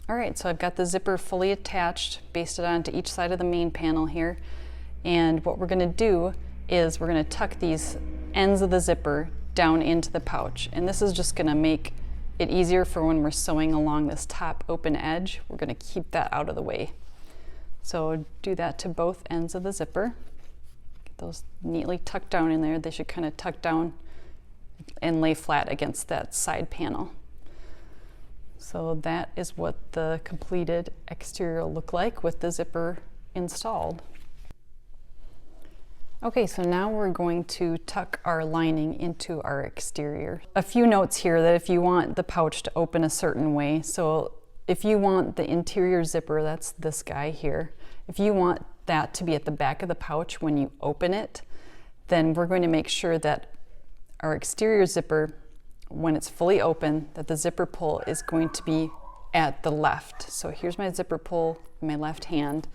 All right, so I've got the zipper fully attached, basted onto each side of the main panel here. And what we're gonna do is we're gonna tuck these ends of the zipper down into the pouch. And this is just gonna make it easier for when we're sewing along this top open edge. We're gonna keep that out of the way. So do that to both ends of the zipper. Get those neatly tucked down in there. They should kind of tuck down and lay flat against that side panel. So that is what the completed exterior will look like with the zipper installed. Okay, so now we're going to tuck our lining into our exterior. A few notes here that if you want the pouch to open a certain way, so if you want the interior zipper, that's this guy here, if you want that to be at the back of the pouch when you open it, then we're going to make sure that our exterior zipper, when it's fully open, that the zipper pull is going to be at the left. So here's my zipper pull in my left hand,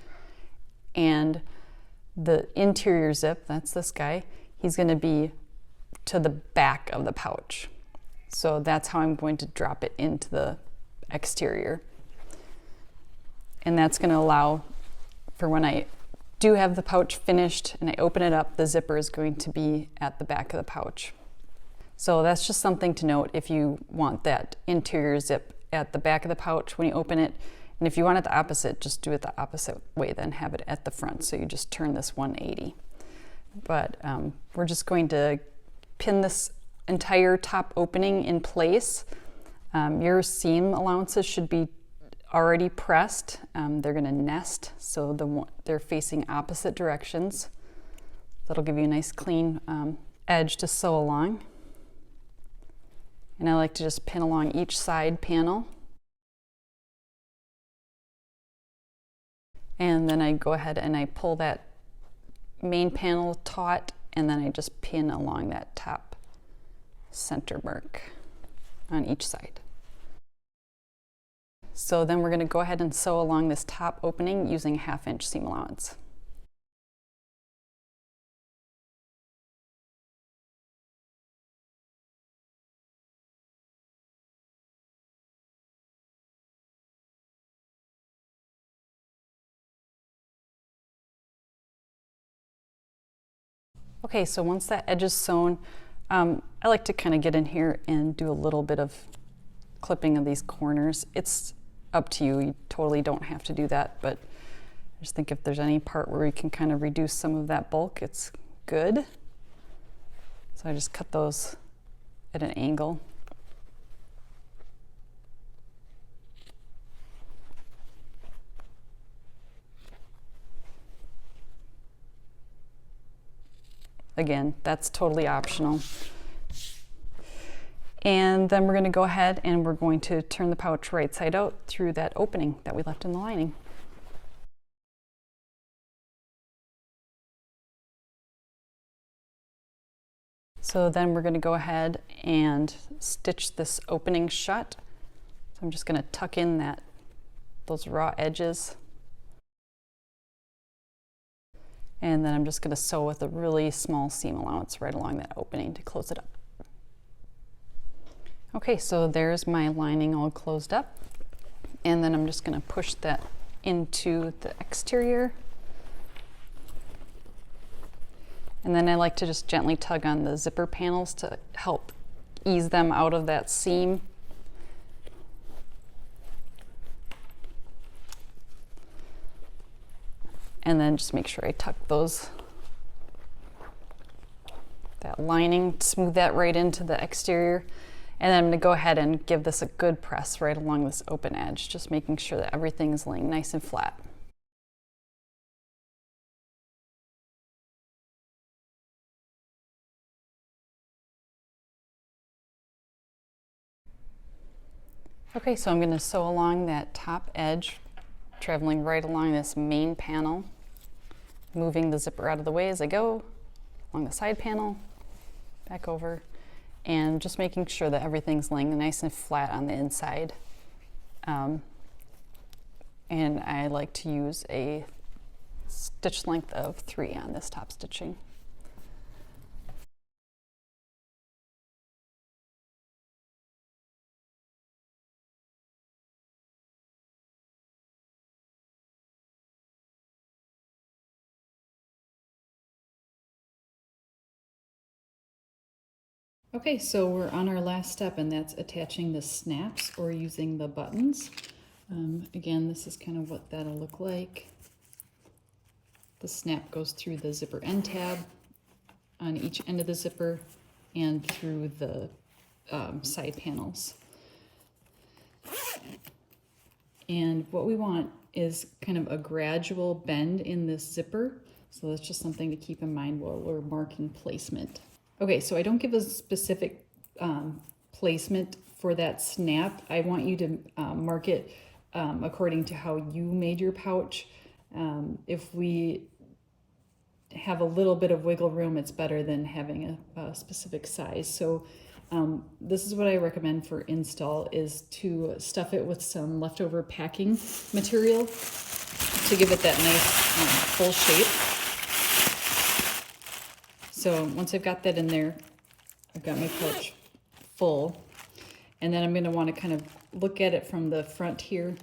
and the interior zip, that's this guy, he's going to be to the back of the pouch. So that's how I'm going to drop it into the exterior. And that's going to allow for when I do have the pouch finished and I open it up, the zipper is going to be at the back of the pouch. So that's just something to note if you want that interior zip at the back of the pouch when you open it. And if you want it the opposite, just do it the opposite way, then have it at the front. So you just turn this 180. But we're just going to pin this entire top opening in place. Your seam allowances should be already pressed. They're going to nest, so they're facing opposite directions. That'll give you a nice clean edge to sew along. And I like to just pin along each side panel. And then I go ahead and I pull that main panel taut, and then I just pin along that top center mark on each side. So then we're going to go ahead and sew along this top opening using 1/2 inch seam allowance. Okay, so once that edge is sewn, I like to kind of get in here and do a little bit of clipping of these corners. It's up to you. You totally don't have to do that, but I just think if there's any part where we can kind of reduce some of that bulk, it's good. So I just cut those at an angle. Again, that's totally optional. And then we're going to go ahead and we're going to turn the pouch right side out through that opening that we left in the lining. So then we're going to go ahead and stitch this opening shut. So I'm just going to tuck in those raw edges. And then I'm just going to sew with a really small seam allowance right along that opening to close it up. Okay, so there's my lining all closed up. And then I'm just going to push that into the exterior. And then I like to just gently tug on the zipper panels to help ease them out of that seam. And then just make sure I tuck that lining, smooth that right into the exterior. And then I'm going to go ahead and give this a good press right along this open edge, just making sure that everything is laying nice and flat. Okay, so I'm going to sew along that top edge, traveling right along this main panel, moving the zipper out of the way as I go, along the side panel, back over, and just making sure that everything's laying nice and flat on the inside. And I like to use a stitch length of 3 on this top stitching. Okay, so we're on our last step, and that's attaching the snaps or using the buttons. Again, this is kind of what that'll look like. The snap goes through the zipper end tab on each end of the zipper and through the side panels. And what we want is kind of a gradual bend in this zipper. So that's just something to keep in mind while we're marking placement. Okay, so I don't give a specific placement for that snap. I want you to mark it according to how you made your pouch. If we have a little bit of wiggle room, it's better than having a specific size. So this is what I recommend for install, is to stuff it with some leftover packing material to give it that nice full shape. So once I've got that in there, I've got my pouch full. And then I'm going to want to kind of look at it from the front here.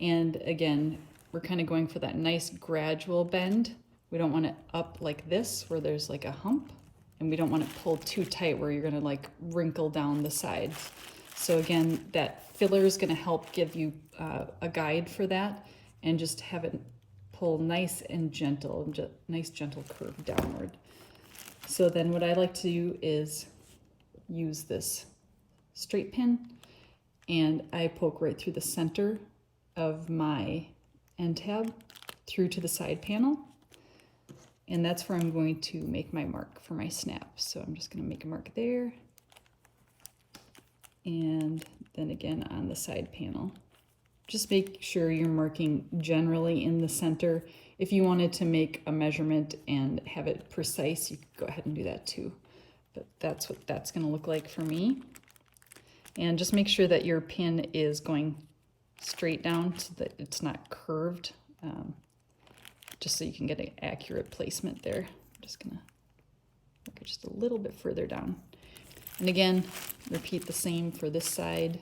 And again, we're kind of going for that nice gradual bend. We don't want it up like this where there's like a hump. And we don't want it pulled too tight where you're going to like wrinkle down the sides. So again, that filler is going to help give you a guide for that, and just have it pull nice and gentle, nice gentle curve downward. So then what I like to do is use this straight pin, and I poke right through the center of my end tab through to the side panel. And that's where I'm going to make my mark for my snap. So I'm just going to make a mark there. And then again on the side panel. Just make sure you're marking generally in the center. If you wanted to make a measurement and have it precise, you could go ahead and do that too. But that's what that's going to look like for me. And just make sure that your pin is going straight down so that it's not curved. Just so you can get an accurate placement there. I'm just gonna look at just a little bit further down. And again, repeat the same for this side.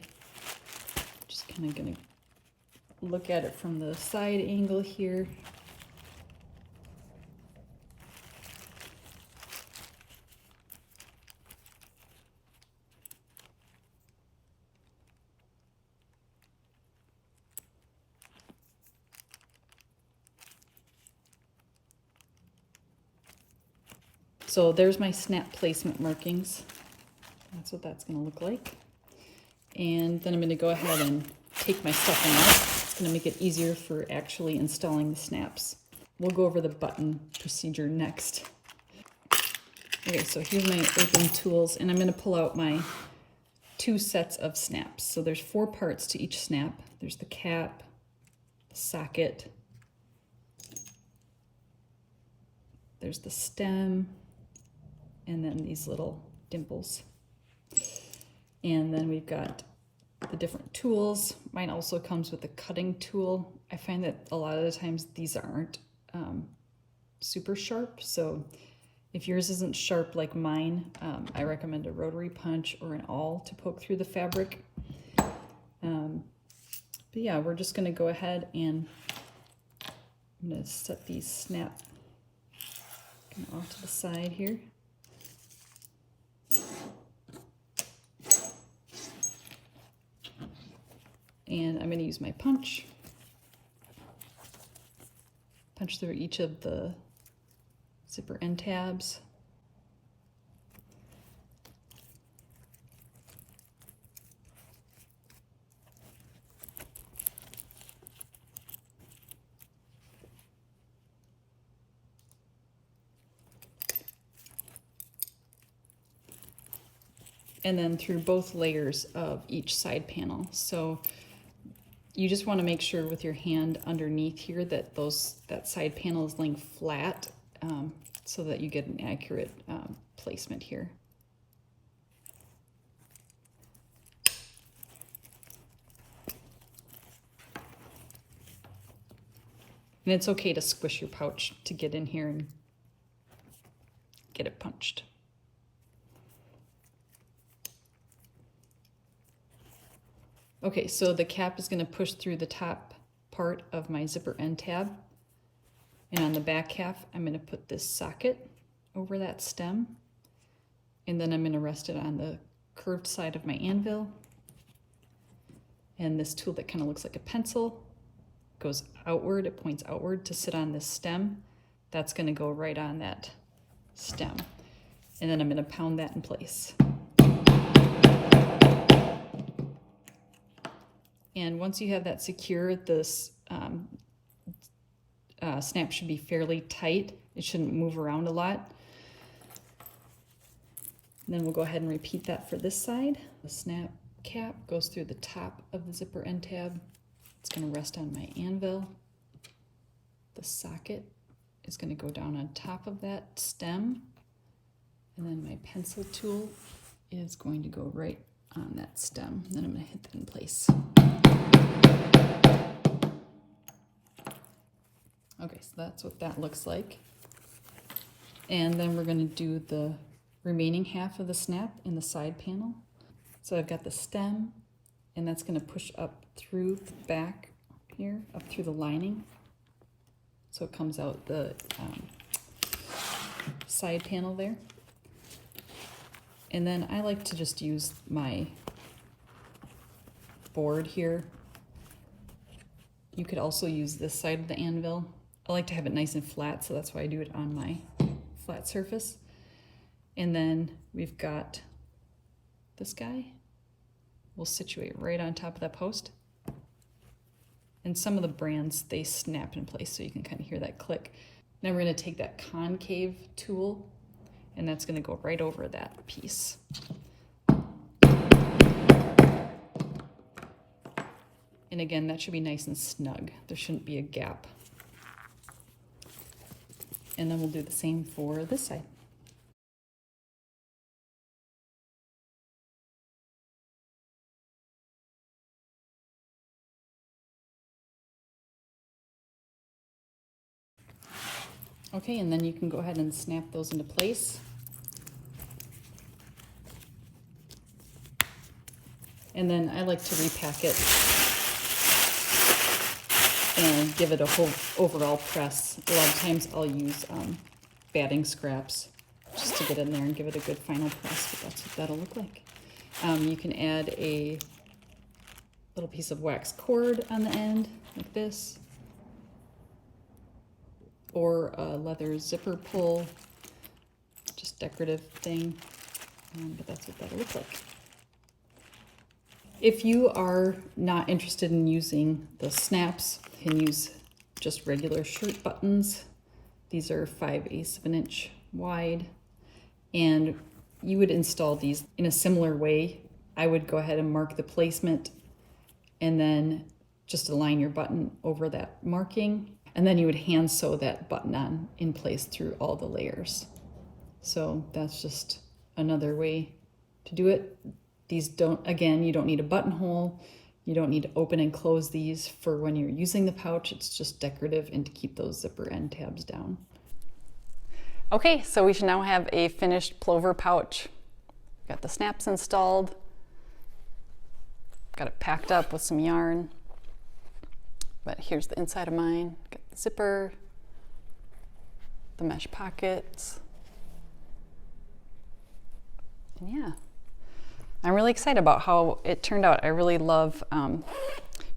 Just kind of gonna look at it from the side angle here. So there's my snap placement markings. That's what that's gonna look like. And then I'm gonna go ahead and take my stuffing out. It's gonna make it easier for actually installing the snaps. We'll go over the button procedure next. Okay, so here's my open tools, and I'm gonna pull out my 2 sets of snaps. So there's 4 parts to each snap. There's the cap, the socket, there's the stem, and then these little dimples. And then we've got the different tools. Mine also comes with a cutting tool. I find that a lot of the times these aren't super sharp, so if yours isn't sharp like mine, I recommend a rotary punch or an awl to poke through the fabric. But yeah, we're just gonna go ahead and I'm gonna set these snap off to the side here. And I'm gonna use my punch through each of the zipper end tabs. And then through both layers of each side panel. So you just want to make sure with your hand underneath here that that side panel is laying flat, so that you get an accurate placement here. And it's okay to squish your pouch to get in here and get it punched. Okay, so the cap is going to push through the top part of my zipper end tab. And on the back half, I'm going to put this socket over that stem. And then I'm going to rest it on the curved side of my anvil. And this tool that kind of looks like a pencil goes outward, it points outward to sit on this stem. That's going to go right on that stem. And then I'm going to pound that in place. And once you have that secure, this snap should be fairly tight. It shouldn't move around a lot. And then we'll go ahead and repeat that for this side. The snap cap goes through the top of the zipper end tab. It's going to rest on my anvil. The socket is going to go down on top of that stem. And then my pencil tool is going to go right on that stem. Then I'm going to hit that in place. Okay, so that's what that looks like. And then we're going to do the remaining half of the snap in the side panel. So I've got the stem, and that's going to push up through the back here, up through the lining. So it comes out the side panel there. And then I like to just use my board here. You could also use this side of the anvil. I like to have it nice and flat, so that's why I do it on my flat surface. And then we've got this guy. We'll situate right on top of that post. And some of the brands, they snap in place, so you can kind of hear that click. Now we're going to take that concave tool, and that's going to go right over that piece. And again, that should be nice and snug. There shouldn't be a gap. And then we'll do the same for this side. Okay, and then you can go ahead and snap those into place. And then I like to repack it and give it a whole overall press. A lot of times I'll use batting scraps just to get in there and give it a good final press, but that's what that'll look like. You can add a little piece of wax cord on the end, like this, or a leather zipper pull, just decorative thing, but that's what that'll look like. If you are not interested in using the snaps, you can use just regular shirt buttons. These are 5/8 of an inch wide, and you would install these in a similar way. I would go ahead and mark the placement and then just align your button over that marking, and then you would hand sew that button on in place through all the layers. So that's just another way to do it. These don't, again, you don't need a buttonhole. You don't need to open and close these for when you're using the pouch. It's just decorative and to keep those zipper end tabs down. Okay, so we should now have a finished Plover pouch. Got the snaps installed. Got it packed up with some yarn. But here's the inside of mine. Got the zipper, the mesh pockets. And yeah, I'm really excited about how it turned out. I really love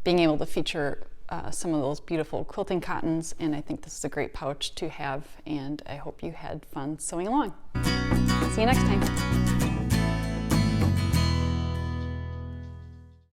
being able to feature some of those beautiful quilting cottons, and I think this is a great pouch to have, and I hope you had fun sewing along. See you next time.